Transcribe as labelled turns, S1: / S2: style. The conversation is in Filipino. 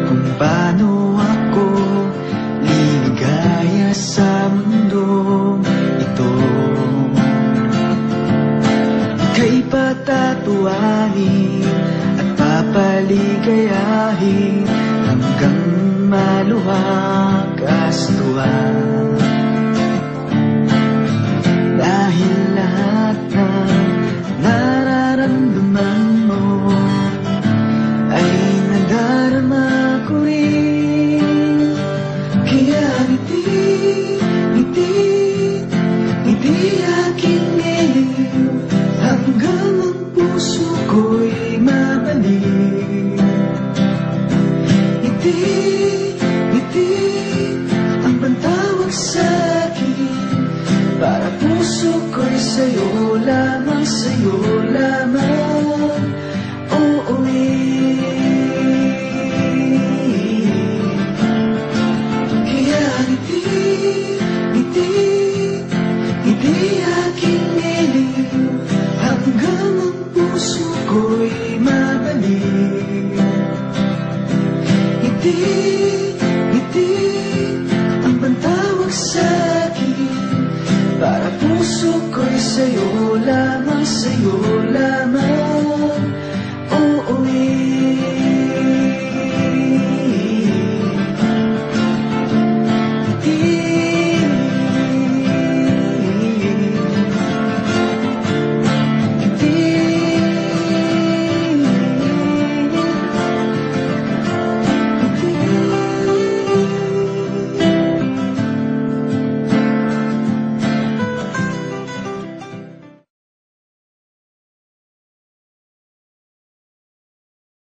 S1: Kung paano ako liligaya sa mundong ito. Ika'y patatuanin at papaligayahin hanggang maluwag kastuhan. Dahil lahat ng nararamdaman mo ay nadarama ko rin. Kaya ngiti aking ngiliw hanggang ang puso ko'y mabalik. Ngiti ang pantawag sa'kin, para puso ko'y sa'yo lamang, sa'yo lamang. Ngiti aking ngiliw hanggang ang puso ko'y mabalik. Ngiti ang pantawag sa'kin, para puso ko'y sa'yo lamang, sa'yo lamang.